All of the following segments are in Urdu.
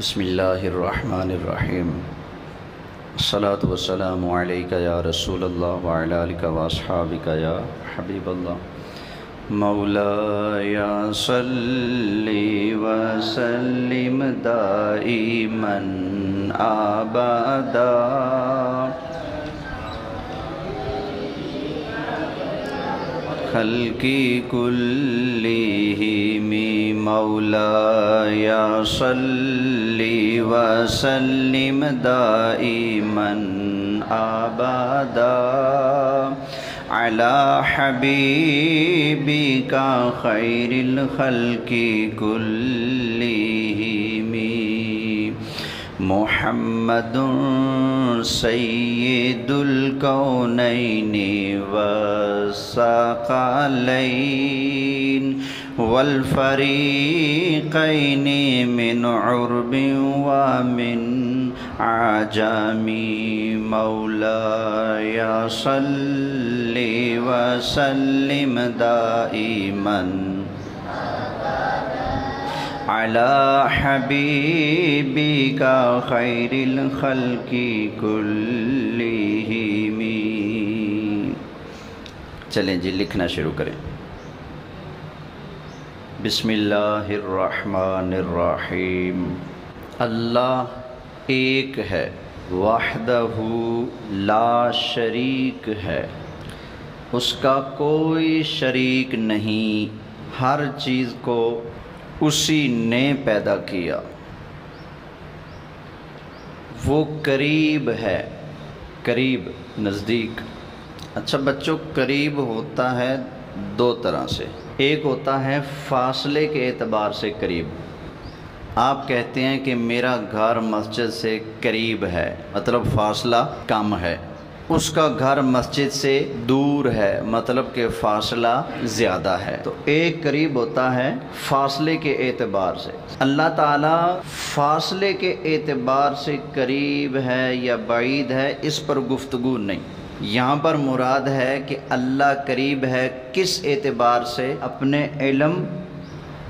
بسم اللہ الرحمن الرحیم الصلاۃ والسلام علیک یا رسول اللہ وعلی آلک واصحابک یا حبیب اللہ مولاي صلی وسلم دائما ابدا خلقی کلہم مولاي صلی وسلم دائما ابدا علی حبیبک خیر الخلق کلہم محمد سید الکونین والثقلین والفریقین من عرب ومن عجم مولاي صلی وسلم دائما علی حبیبک خیر الخلق کلہم۔ چلیں جی لکھنا شروع کریں۔ بسم اللہ الرحمن الرحیم۔ اللہ ایک ہے، وحدہ لا شریک ہے، اس کا کوئی شریک نہیں، ہر چیز کو اسی نے پیدا کیا۔ وہ قریب ہے، قریب نزدیک۔ اچھا بچوں، قریب ہوتا ہے دو طرح سے، ایک ہوتا ہے فاصلے کے اعتبار سے قریب۔ آپ کہتے ہیں کہ میرا گھر مسجد سے قریب ہے، مطلب فاصلہ کم ہے، اس کا گھر مسجد سے دور ہے، مطلب کہ فاصلہ زیادہ ہے۔ تو ایک قریب ہوتا ہے فاصلے کے اعتبار سے۔ اللہ تعالیٰ فاصلے کے اعتبار سے قریب ہے یا بعید ہے، اس پر گفتگو نہیں۔ یہاں پر مراد ہے کہ اللہ قریب ہے کس اعتبار سے؟ اپنے علم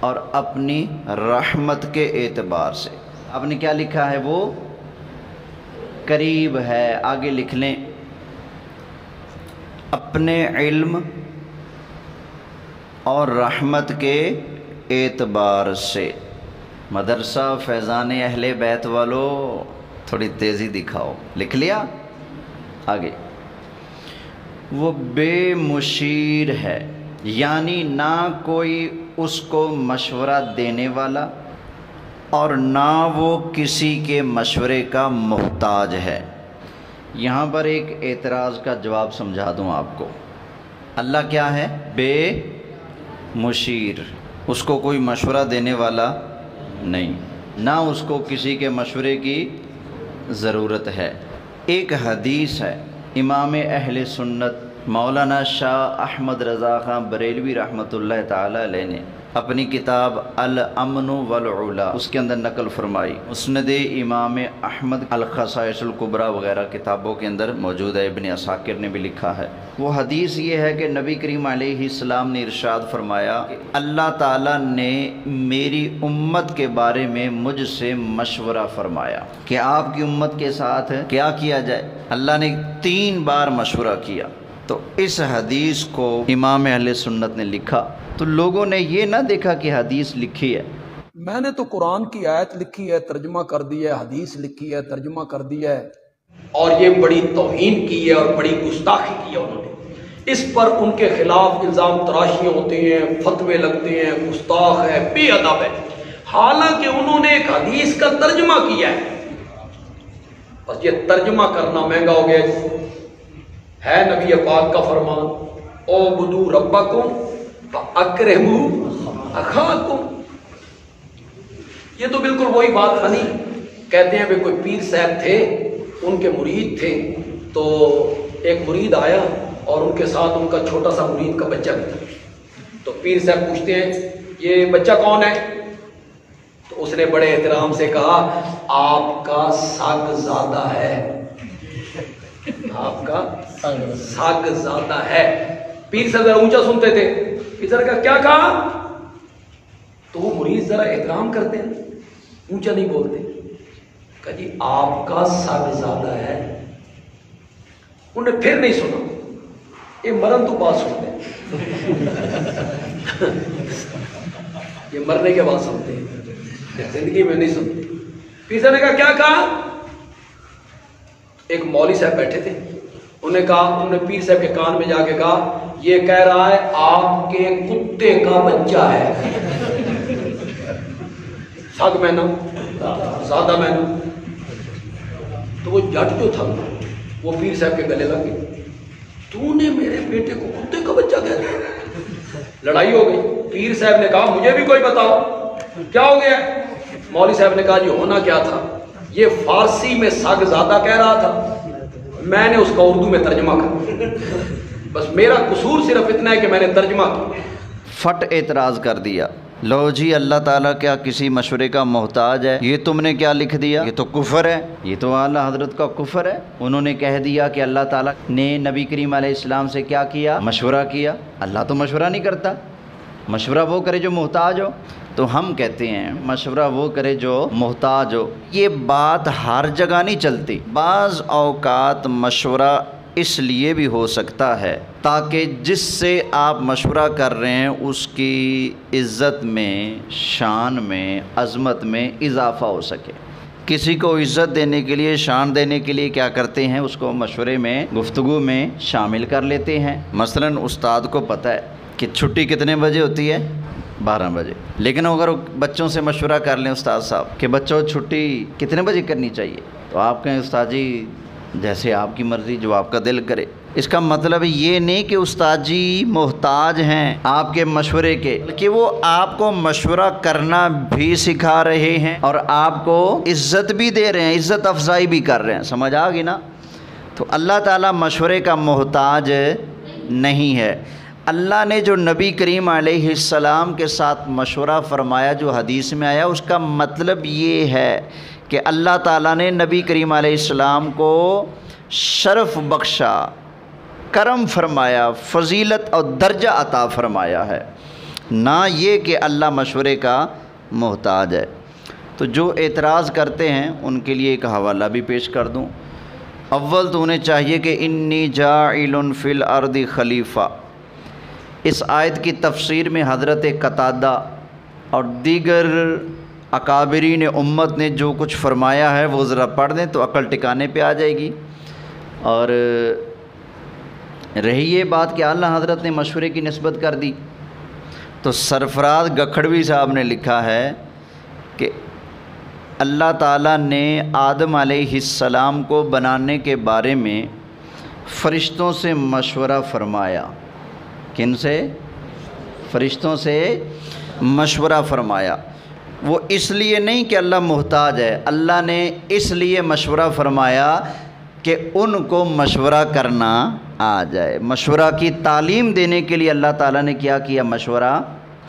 اور اپنی رحمت کے اعتبار سے۔ آپ نے کیا لکھا ہے؟ وہ قریب ہے۔ آگے لکھ لیں، اپنے علم اور رحمت کے اعتبار سے۔ مدرسہ فیضان اہل بیت والو تھوڑی تیزی دکھاؤ۔ لکھ لیا؟ آگے، وہ بے مشیر ہے، یعنی نہ کوئی اس کو مشورہ دینے والا اور نہ وہ کسی کے مشورے کا محتاج ہے۔ یہاں پر ایک اعتراض کا جواب سمجھا دوں آپ کو۔ اللہ کیا ہے؟ بے مشیر، اس کو کوئی مشورہ دینے والا نہیں، نہ اس کو کسی کے مشورے کی ضرورت ہے۔ ایک حدیث ہے، امام اہل سنت مولانا شاہ احمد رضا خان بریلوی رحمۃ اللہ تعالی علیہ نے اپنی کتاب الامن والعلا اس کے اندر نقل فرمائی۔ مسند امام احمد، الخصائص الکبریٰ وغیرہ کتابوں کے اندر موجود ہے، ابن عساکر نے بھی لکھا ہے۔ وہ حدیث یہ ہے کہ نبی کریم علیہ السلام نے ارشاد فرمایا کہ اللہ تعالیٰ نے میری امت کے بارے میں مجھ سے مشورہ فرمایا کہ آپ کی امت کے ساتھ کیا کیا جائے۔ اللہ نے 3 بار مشورہ کیا۔ تو اس حدیث کو امام اہل سنت نے لکھا، تو لوگوں نے یہ نہ دیکھا کہ حدیث لکھی ہے۔ میں نے تو قرآن کی آیت لکھی ہے، ترجمہ کر دی ہے، حدیث لکھی ہے، ترجمہ کر دیا ہے، اور یہ بڑی توہین کی ہے اور بڑی گستاخی کی ہے انہوں نے۔ اس پر ان کے خلاف الزام تراشیاں ہوتے ہیں، فتوے لگتے ہیں، گستاخ ہے، بے ادب ہے، حالانکہ انہوں نے ایک حدیث کا ترجمہ کیا ہے۔ بس یہ ترجمہ کرنا مہنگا ہو گیا ہے نبی پاک کا فرمان، اعبدوا ربکم فاکرموا اخاکم۔ یہ تو بالکل وہی بات نہیں۔ کہتے ہیں کہ کوئی پیر صاحب تھے، ان کے مرید تھے، تو ایک مرید آیا اور ان کے ساتھ ان کا چھوٹا سا مرید کا بچہ بھی تھا۔ تو پیر صاحب پوچھتے ہیں یہ بچہ کون ہے؟ تو اس نے بڑے احترام سے کہا آپ کا سگ زادہ ہے، آپ کا سگ زادہ ہے۔ پیر صاحب ذرا اونچا سنتے تھے، پیر صاحب کا کیا کہا؟ تو وہ مرید ذرا احترام کرتے ہیں، اونچا نہیں بولتے۔ کہا جی آپ کا سگ زیادہ ہے. انہیں پھر نہیں سنا. یہ مرن تو بات سنتے ہیں یہ مرنے کے بعد سنتے ہیں, زندگی میں نہیں سنتے. پیر صاحب نے کہا کیا کہا؟ ایک مولوی صاحب بیٹھے تھے, انہوں نے کہا, انہوں نے پیر صاحب کے کان میں جا کے کہا یہ کہہ رہا ہے آپ کے کتے کا بچہ ہے. سگ میں نا زیادہ میں نا. تو وہ جٹ جو تھا وہ پیر صاحب کے گلے لگ گئے, تو نے میرے بیٹے کو کتے کا بچہ کہہ دیا. لڑائی ہو گئی. پیر صاحب نے کہا مجھے بھی کوئی بتاؤ کیا ہو گیا. مولوی صاحب نے کہا جی ہونا کیا تھا, یہ فارسی میں سگ زیادہ کہہ رہا تھا, میں نے اس کا اردو میں ترجمہ کر, بس میرا قصور صرف اتنا ہے کہ میں نے ترجمہ کیا. فٹ اعتراض کر دیا, لو جی اللہ تعالیٰ کیا کسی مشورے کا محتاج ہے؟ یہ تم نے کیا لکھ دیا؟ یہ تو کفر ہے, یہ تو اعلیٰ حضرت کا کفر ہے. انہوں نے کہہ دیا کہ اللہ تعالیٰ نے نبی کریم علیہ السلام سے کیا کیا؟ مشورہ کیا. اللہ تو مشورہ نہیں کرتا, مشورہ وہ کرے جو محتاج ہو. تو ہم کہتے ہیں مشورہ وہ کرے جو محتاج ہو. یہ بات ہر جگہ نہیں چلتی. بعض اوقات مشورہ اس لیے بھی ہو سکتا ہے تاکہ جس سے آپ مشورہ کر رہے ہیں اس کی عزت میں, شان میں, عظمت میں اضافہ ہو سکے. کسی کو عزت دینے کے لیے, شان دینے کے لیے کیا کرتے ہیں, اس کو مشورے میں, گفتگو میں شامل کر لیتے ہیں. مثلاً استاد کو پتہ ہے کہ چھٹی کتنے بجے ہوتی ہے, 12 بجے, لیکن اگر بچوں سے مشورہ کر لیں استاد صاحب کہ بچوں چھٹی کتنے بجے کرنی چاہیے, تو آپ کہیں استاد جی جیسے آپ کی مرضی, جو آپ کا دل کرے. اس کا مطلب یہ نہیں کہ استاد جی محتاج ہیں آپ کے مشورے کے, کہ وہ آپ کو مشورہ کرنا بھی سکھا رہے ہیں اور آپ کو عزت بھی دے رہے ہیں, عزت افزائی بھی کر رہے ہیں. سمجھ آ گئی نا؟ تو اللہ تعالیٰ مشورے کا محتاج نہیں ہے. اللہ نے جو نبی کریم علیہ السلام کے ساتھ مشورہ فرمایا جو حدیث میں آیا, اس کا مطلب یہ ہے کہ اللہ تعالیٰ نے نبی کریم علیہ السلام کو شرف بخشا, کرم فرمایا, فضیلت اور درجہ عطا فرمایا ہے, نہ یہ کہ اللہ مشورے کا محتاج ہے. تو جو اعتراض کرتے ہیں ان کے لیے ایک حوالہ بھی پیش کر دوں. اول تو انہیں چاہیے کہ انی جاعل فی الارض خلیفہ. اس آیت کی تفسیر میں حضرت قتادہ اور دیگر اکابرین امت نے جو کچھ فرمایا ہے وہ ذرا پڑھ دیں تو عقل ٹکانے پہ آ جائے گی. اور رہی یہ بات کہ اعلیٰ حضرت نے مشورے کی نسبت کر دی, تو سرفراز گکھڑوی صاحب نے لکھا ہے کہ اللہ تعالیٰ نے آدم علیہ السلام کو بنانے کے بارے میں فرشتوں سے مشورہ فرمایا. کن سے؟ فرشتوں سے مشورہ فرمایا. وہ اس لیے نہیں کہ اللہ محتاج ہے, اللہ نے اس لیے مشورہ فرمایا کہ ان کو مشورہ کرنا آ جائے. مشورہ کی تعلیم دینے کے لیے اللہ تعالیٰ نے کیا کیا؟ مشورہ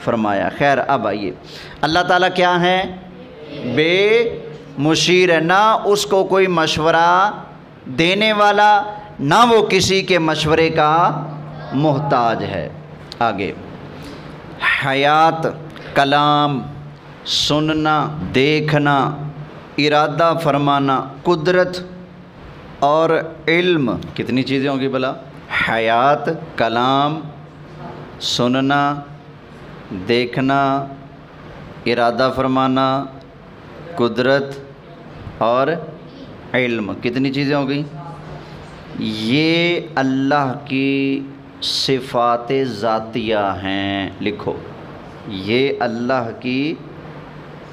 فرمایا. خیر, اب آئیے, اللہ تعالیٰ کیا ہیں؟ بے مشیر ہے, نہ اس کو کوئی مشورہ دینے والا, نہ وہ کسی کے مشورے کا محتاج ہے. آگے, حیات, کلام, سننا, دیکھنا, ارادہ فرمانا, قدرت اور علم. کتنی چیزیں ہوں گی بلا؟ حیات, کلام, سننا, دیکھنا, ارادہ فرمانا, قدرت اور علم. کتنی چیزیں ہو گئی؟ یہ اللہ کی صفات ذاتیہ ہیں. لکھو, یہ اللہ کی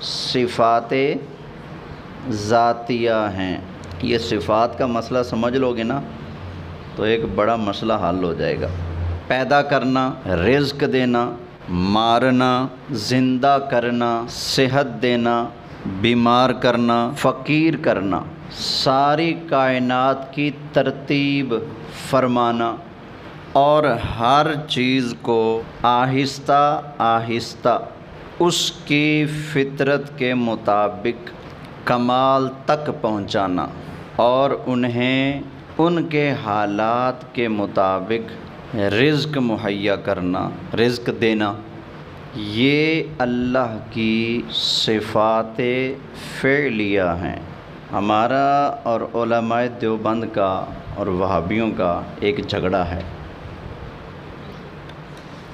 صفات ذاتیہ ہیں. یہ صفات کا مسئلہ سمجھ لو گے نا تو ایک بڑا مسئلہ حل ہو جائے گا. پیدا کرنا, رزق دینا, مارنا, زندہ کرنا, صحت دینا, بیمار کرنا, فقیر کرنا, ساری کائنات کی ترتیب فرمانا اور ہر چیز کو آہستہ آہستہ اس کی فطرت کے مطابق کمال تک پہنچانا اور انہیں ان کے حالات کے مطابق رزق مہیا کرنا, رزق دینا. یہ اللہ کی صفات فعلیہ ہیں. ہمارا اور علماء دیوبند کا اور وہابیوں کا ایک جھگڑا ہے۔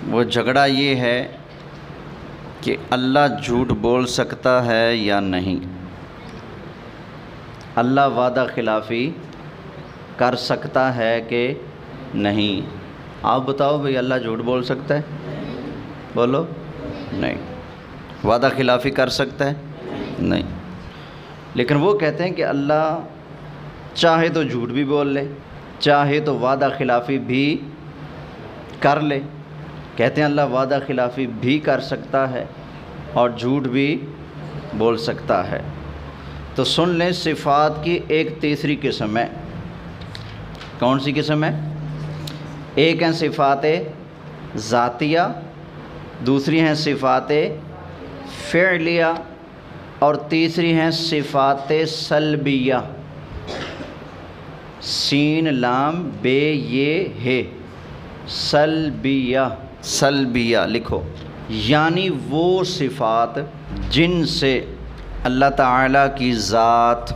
وہ جھگڑا یہ ہے کہ اللہ جھوٹ بول سکتا ہے یا نہیں، اللہ وعدہ خلافی کر سکتا ہے کہ نہیں۔ آپ بتاؤ بھئی اللہ جھوٹ بول سکتا ہے؟ بولو نہیں۔ وعدہ خلافی کر سکتا ہے؟ نہیں۔ لیکن وہ کہتے ہیں کہ اللہ چاہے تو جھوٹ بھی بول لے، چاہے تو وعدہ خلافی بھی کر لے۔ کہتے ہیں اللہ وعدہ خلافی بھی کر سکتا ہے اور جھوٹ بھی بول سکتا ہے۔ تو سن لیں، صفات کی ایک تیسری قسم ہے۔ کون سی قسم ہے؟ ایک ہیں صفات ذاتیہ، دوسری ہیں صفات فعلیہ، اور تیسری ہیں صفات سلبیہ۔ سین لام بے یہ ہے، سلبیہ، سلبیہ لکھو، یعنی وہ صفات جن سے اللہ تعالیٰ کی ذات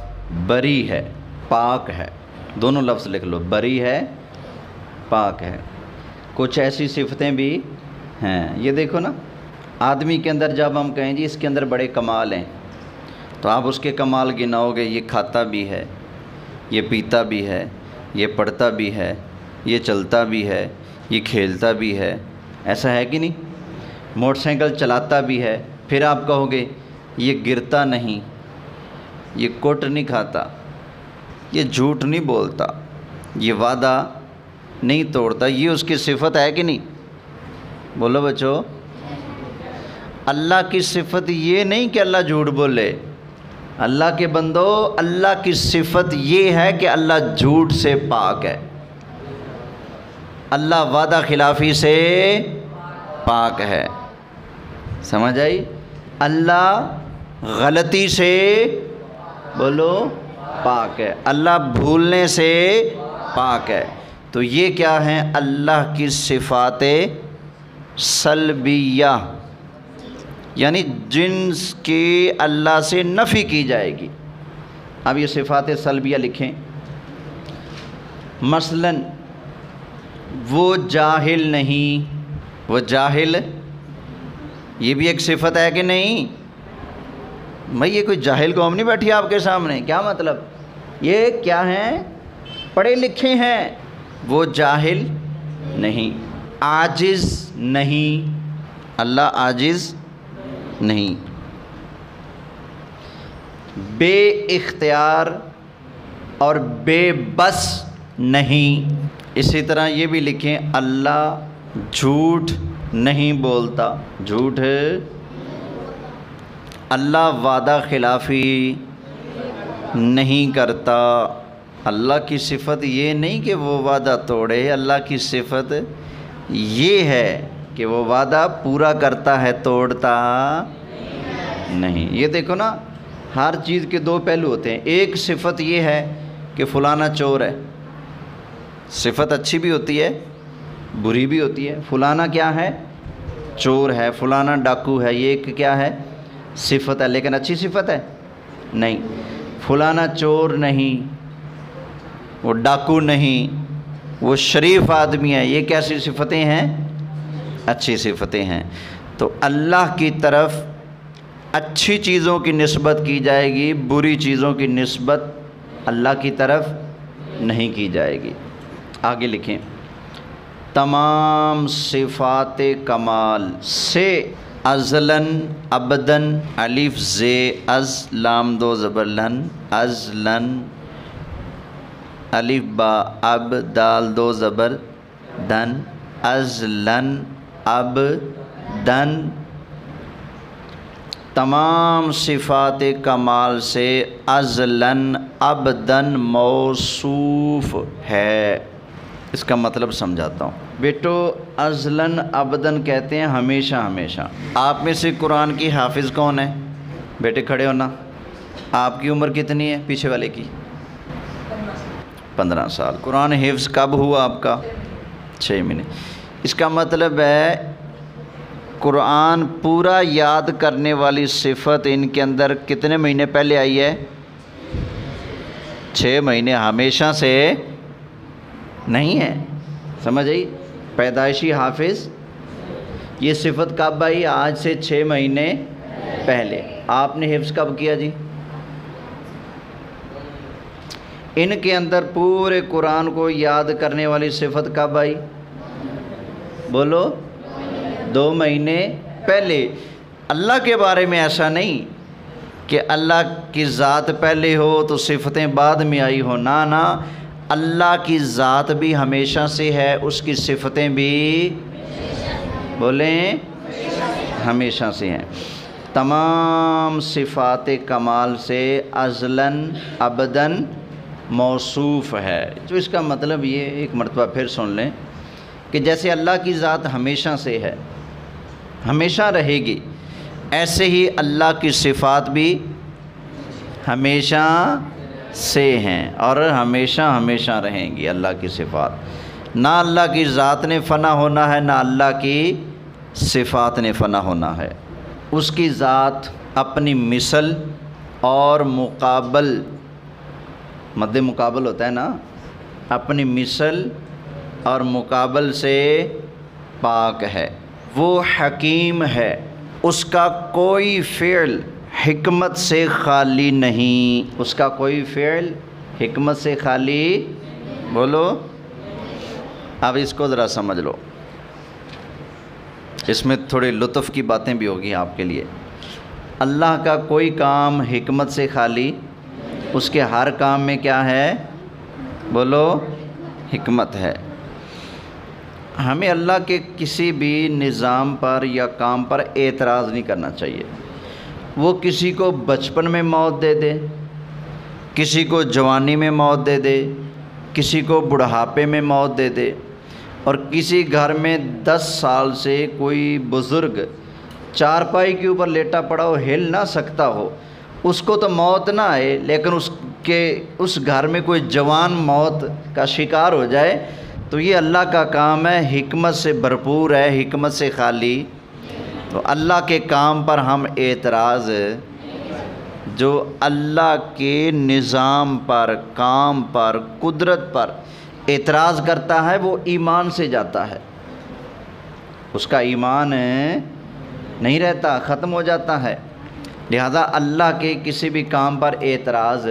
بری ہے، پاک ہے۔ دونوں لفظ لکھ لو، بری ہے، پاک ہے۔ کچھ ایسی صفتیں بھی ہیں، یہ دیکھو نا، آدمی کے اندر جب ہم کہیں جی اس کے اندر بڑے کمال ہیں، تو آپ اس کے کمال گناؤ گے، یہ کھاتا بھی ہے، یہ پیتا بھی ہے، یہ پڑھتا بھی ہے، یہ چلتا بھی ہے، یہ کھیلتا بھی ہے، ایسا ہے کہ نہیں؟ موٹر سائیکل چلاتا بھی ہے، پھر آپ کہو گے یہ گرتا نہیں، یہ کوٹ نہیں کھاتا، یہ جھوٹ نہیں بولتا، یہ وعدہ نہیں توڑتا، یہ اس کی صفت ہے کہ نہیں؟ بولو بچو، اللہ کی صفت یہ نہیں کہ اللہ جھوٹ بولے۔ اللہ کے بندو، اللہ کی صفت یہ ہے کہ اللہ جھوٹ سے پاک ہے، اللہ وعدہ خلافی سے پاک ہے۔ سمجھ آئی؟ اللہ غلطی سے، بولو، پاک ہے، اللہ بھولنے سے پاک ہے۔ تو یہ کیا ہیں؟ اللہ کی صفات سلبیہ، یعنی جنس کی اللہ سے نفی کی جائے گی۔ اب یہ صفات سلبیہ لکھیں۔ مثلا وہ جاہل نہیں، وہ جاہل، یہ بھی ایک صفت ہے کہ نہیں؟ بھائی یہ کوئی جاہل قوم نہیں بیٹھی آپ کے سامنے، کیا مطلب؟ یہ کیا ہیں؟ پڑھے لکھے ہیں۔ وہ جاہل نہیں، عاجز نہیں، اللہ عاجز نہیں، بے اختیار اور بے بس نہیں۔ اسی طرح یہ بھی لکھیں، اللہ جھوٹ نہیں بولتا، جھوٹ ہے، اللہ وعدہ خلافی نہیں کرتا۔ اللہ کی صفت یہ نہیں کہ وہ وعدہ توڑے، اللہ کی صفت یہ ہے کہ وہ وعدہ پورا کرتا ہے، توڑتا نہیں۔ یہ دیکھو نا، ہر چیز کے دو پہلو ہوتے ہیں۔ ایک صفت یہ ہے کہ فلانا چور ہے، صفت اچھی بھی ہوتی ہے، بری بھی ہوتی ہے۔ فلانا کیا ہے؟ چور ہے، فلانا ڈاکو ہے، یہ ایک کیا ہے؟ صفت ہے، لیکن اچھی صفت ہے نہیں۔ فلانا چور نہیں، وہ ڈاکو نہیں، وہ شریف آدمی ہے، یہ کیسی صفتیں ہیں؟ اچھی صفتیں ہیں۔ تو اللہ کی طرف اچھی چیزوں کی نسبت کی جائے گی، بری چیزوں کی نسبت اللہ کی طرف نہیں کی جائے گی۔ آگے لکھیں، تمام صفات کمال سے ازلن ابدن، الف ز از لام دو زبر لن، ازلن، الف با اب دال دو زبر دن، ازلن اب دن، تمام صفات کمال سے ازلن ابدن موصوف ہے۔ اس کا مطلب سمجھاتا ہوں بیٹو۔ ازلن ابدن کہتے ہیں ہمیشہ ہمیشہ۔ آپ میں سے قرآن کی حافظ کون ہے؟ بیٹے کھڑے ہونا۔ آپ کی عمر کتنی ہے؟ پیچھے والے کی 15 سال۔ قرآن حفظ کب ہوا آپ کا؟ 6 مہینے۔ اس کا مطلب ہے قرآن پورا یاد کرنے والی صفت ان کے اندر کتنے مہینے پہلے آئی ہے؟ 6 مہینے ہمیشہ سے نہیں ہے، سمجھ آئی؟ پیدائشی حافظ، یہ صفت کب آئی؟ آج سے 6 مہینے پہلے۔ آپ نے حفظ کب کیا جی؟ ان کے اندر پورے قرآن کو یاد کرنے والی صفت کب آئی؟ بولو، 2 مہینے پہلے۔ اللہ کے بارے میں ایسا نہیں کہ اللہ کی ذات پہلے ہو تو صفتیں بعد میں آئی ہو، نہ، اللہ کی ذات بھی ہمیشہ سے ہے، اس کی صفتیں بھی بولیں ہمیشہ سے ہیں۔ تمام صفات کمال سے ازلاً ابداً موصوف ہے۔ تو اس کا مطلب یہ ایک مرتبہ پھر سن لیں کہ جیسے اللہ کی ذات ہمیشہ سے ہے، ہمیشہ رہے گی، ایسے ہی اللہ کی صفات بھی ہمیشہ سے ہیں اور ہمیشہ رہیں گی اللہ کی صفات۔ نہ اللہ کی ذات نے فنا ہونا ہے، نہ اللہ کی صفات نے فنا ہونا ہے۔ اس کی ذات اپنی مثل اور مقابل، مد مقابل ہوتا ہے نا، اپنی مثل اور مقابل سے پاک ہے، وہ حکیم ہے، اس کا کوئی فعل حکمت سے خالی نہیں، اس کا کوئی فعل حکمت سے خالی، بولو۔ اب اس کو ذرا سمجھ لو، اس میں تھوڑی لطف کی باتیں بھی ہوگی آپ کے لیے۔ اللہ کا کوئی کام حکمت سے خالی، اس کے ہر کام میں کیا ہے؟ بولو، حکمت ہے۔ ہمیں اللہ کے کسی بھی نظام پر یا کام پر اعتراض نہیں کرنا چاہیے۔ وہ کسی کو بچپن میں موت دے دے، کسی کو جوانی میں موت دے دے، کسی کو بڑھاپے میں موت دے دے، اور کسی گھر میں 10 سال سے کوئی بزرگ چارپائی کے اوپر لیٹا پڑا ہو، ہل نہ سکتا ہو، اس کو تو موت نہ آئے، لیکن اس گھر میں کوئی جوان موت کا شکار ہو جائے، تو یہ اللہ کا کام ہے، حکمت سے بھرپور ہے، حکمت سے خالی۔ تو اللہ کے کام پر ہم اعتراض، جو اللہ کے نظام پر، کام پر، قدرت پر اعتراض کرتا ہے وہ ایمان سے جاتا ہے، اس کا ایمان نہیں رہتا، ختم ہو جاتا ہے۔ لہذا اللہ کے کسی بھی کام پر اعتراض،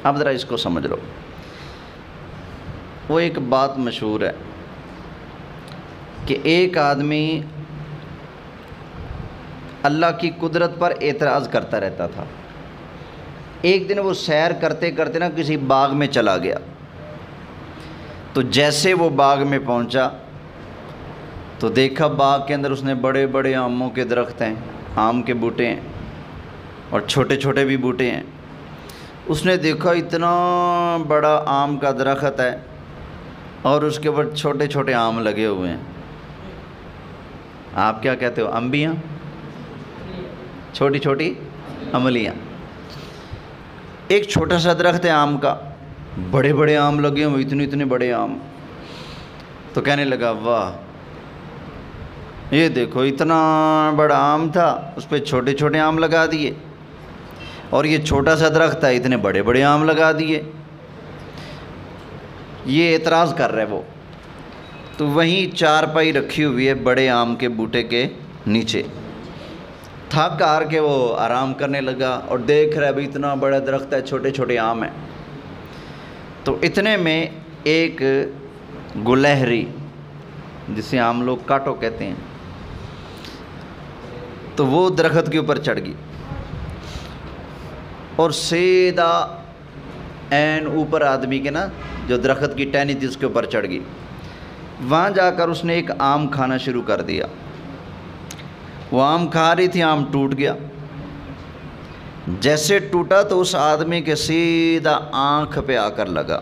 اب ذرا اس کو سمجھ لو۔ وہ ایک بات مشہور ہے کہ ایک آدمی اللہ کی قدرت پر اعتراض کرتا رہتا تھا۔ ایک دن وہ سیر کرتے کرتے نا کسی باغ میں چلا گیا، تو جیسے وہ باغ میں پہنچا تو دیکھا باغ کے اندر اس نے بڑے بڑے آموں کے درخت ہیں، آم کے بوٹے ہیں، اور چھوٹے چھوٹے بھی بوٹے ہیں۔ اس نے دیکھا اتنا بڑا آم کا درخت ہے اور اس کے اوپر چھوٹے چھوٹے آم لگے ہوئے ہیں۔ آپ کیا کہتے ہو؟ انبیاں، چھوٹی چھوٹی عملیاں۔ ایک چھوٹا سا درخت ہے آم کا، بڑے بڑے آم لگے ہوئے، اتنے بڑے آم۔ تو کہنے لگا واہ، یہ دیکھو اتنا بڑا آم تھا، اس پہ چھوٹے چھوٹے آم لگا دیے، اور یہ چھوٹا سا درخت ہے، اتنے بڑے بڑے آم لگا دیے۔ یہ اعتراض کر رہے وہ، تو وہیں چارپائی رکھی ہوئی ہے بڑے آم کے بوٹے کے نیچے، تھک ہار کے وہ آرام کرنے لگا اور دیکھ رہا ہے بھائی اتنا بڑا درخت ہے، چھوٹے چھوٹے آم ہیں۔ تو اتنے میں ایک گلہری، جسے عام لوگ کاٹو کہتے ہیں، تو وہ درخت کے اوپر چڑھ گئی اور سیدھا عین اوپر آدمی کے نا جو درخت کی ٹہنی تھی اس کے اوپر چڑھ گئی۔ وہاں جا کر اس نے ایک آم کھانا شروع کر دیا۔ وہ آم کھا رہی تھی، آم ٹوٹ گیا۔ جیسے ٹوٹا تو اس آدمی کے سیدھا آنکھ پہ آ کر لگا۔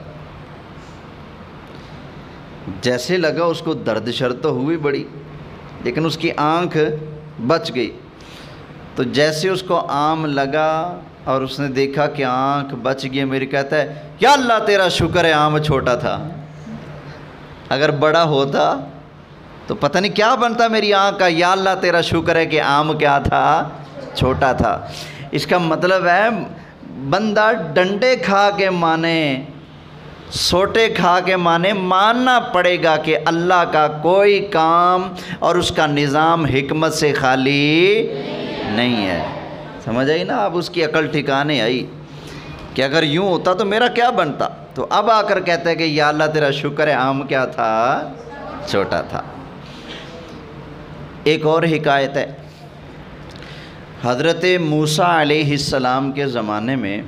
جیسے لگا اس کو درد شرط تو ہوئی بڑی، لیکن اس کی آنکھ بچ گئی۔ تو جیسے اس کو آم لگا اور اس نے دیکھا کہ آنکھ بچ گئی، میری کہتا ہے یا اللہ تیرا شکر ہے آم چھوٹا تھا، اگر بڑا ہوتا تو پتہ نہیں کیا بنتا میری آنکھ کا، یا اللہ تیرا شکر ہے کہ آم کیا تھا؟ چھوٹا تھا۔ اس کا مطلب ہے بندہ ڈنڈے کھا کے مانے، سوٹے کھا کے مانے، ماننا پڑے گا کہ اللہ کا کوئی کام اور اس کا نظام حکمت سے خالی نہیں ہے۔ سمجھ آئی نا؟ اب اس کی عقل ٹھکانے آئی کہ اگر یوں ہوتا تو میرا کیا بنتا۔ تو اب آ کر کہتا ہے کہ یا اللہ تیرا شکر ہے آم کیا تھا؟ چھوٹا تھا۔ ایک اور حکایت ہے، حضرت موسیٰ علیہ السلام کے زمانے میں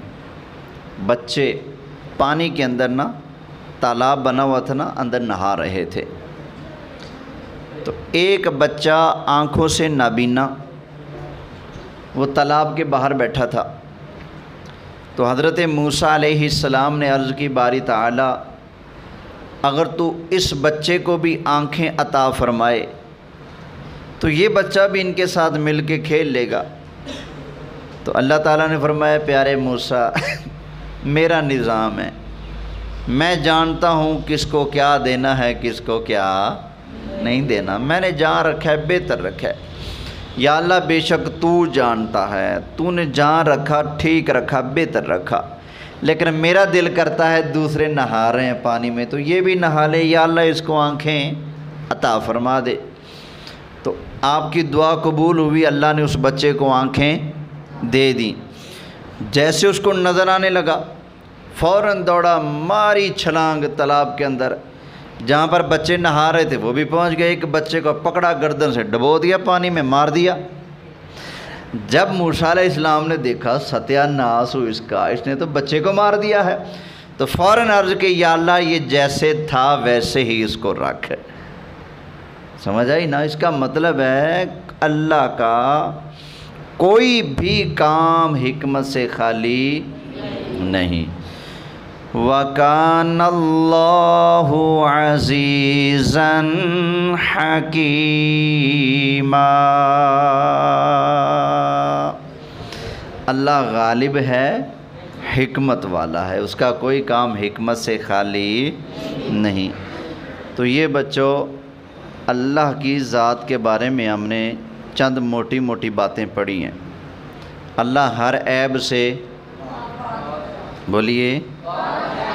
بچے پانی کے اندر نا، تالاب بنا ہوا تھا نا، اندر نہا رہے تھے۔ تو ایک بچہ آنکھوں سے نابینا وہ تالاب کے باہر بیٹھا تھا۔ تو حضرت موسیٰ علیہ السلام نے عرض کی باری تعالی اگر تو اس بچے کو بھی آنکھیں عطا فرمائے تو یہ بچہ بھی ان کے ساتھ مل کے کھیل لے گا۔ تو اللہ تعالیٰ نے فرمایا پیارے موسیٰ میرا نظام ہے، میں جانتا ہوں کس کو کیا دینا ہے کس کو کیا نہیں دینا، میں نے جان رکھا ہے بہتر رکھا ہے۔ یا اللہ بے شک تو جانتا ہے، تو نے جان رکھا ٹھیک رکھا بہتر رکھا، لیکن میرا دل کرتا ہے دوسرے نہا رہے ہیں پانی میں تو یہ بھی نہا لے، یا اللہ اس کو آنکھیں عطا فرما دے۔ تو آپ کی دعا قبول ہوئی، اللہ نے اس بچے کو آنکھیں دے دیں۔ جیسے اس کو نظر آنے لگا فوراً دوڑا، ماری چھلانگ تالاب کے اندر، جہاں پر بچے نہا رہے تھے وہ بھی پہنچ گئے، ایک بچے کو پکڑا گردن سے ڈبو دیا پانی میں مار دیا۔ جب موسیٰ علیہ السلام نے دیکھا ستیہ ناس ہو اس کا، اس نے تو بچے کو مار دیا ہے، تو فوراً عرض کہ یا اللہ یہ جیسے تھا ویسے ہی اس کو رکھ۔ سمجھ آئی نا؟ اس کا مطلب ہے اللہ کا کوئی بھی کام حکمت سے خالی نہیں۔ وَكَانَ اللَّهُ عَزِيزًا حَكِيمًا، اللہ غالب ہے، حکمت والا ہے، اس کا کوئی کام حکمت سے خالی نہیں۔ تو یہ بچوں اللہ کی ذات کے بارے میں ہم نے چند موٹی موٹی باتیں پڑھی ہیں۔ اللہ ہر عیب سے بولیے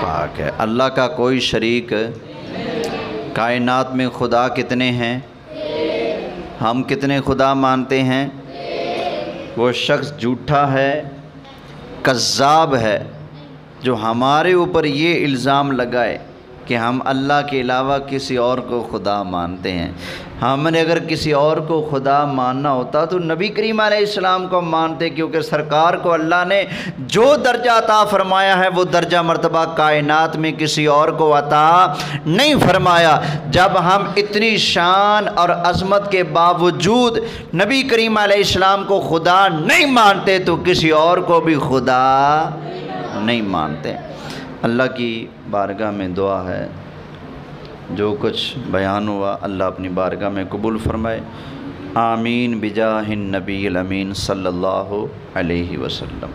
پاک ہے، اللہ کا کوئی شریک۔ کائنات میں خدا کتنے ہیں؟ ہم کتنے خدا مانتے ہیں؟ وہ شخص جھوٹا ہے، کذاب ہے جو ہمارے اوپر یہ الزام لگائے کہ ہم اللہ کے علاوہ کسی اور کو خدا مانتے ہیں۔ ہم نے اگر کسی اور کو خدا ماننا ہوتا تو نبی کریم علیہ السلام کو مانتے، کیونکہ سرکار کو اللہ نے جو درجہ عطا فرمایا ہے وہ درجہ مرتبہ کائنات میں کسی اور کو عطا نہیں فرمایا۔ جب ہم اتنی شان اور عظمت کے باوجود نبی کریم علیہ السلام کو خدا نہیں مانتے تو کسی اور کو بھی خدا نہیں مانتے۔ اللہ کی بارگاہ میں دعا ہے جو کچھ بیان ہوا اللہ اپنی بارگاہ میں قبول فرمائے۔ آمین بجاہ النبی الامین صلی اللہ علیہ وسلم۔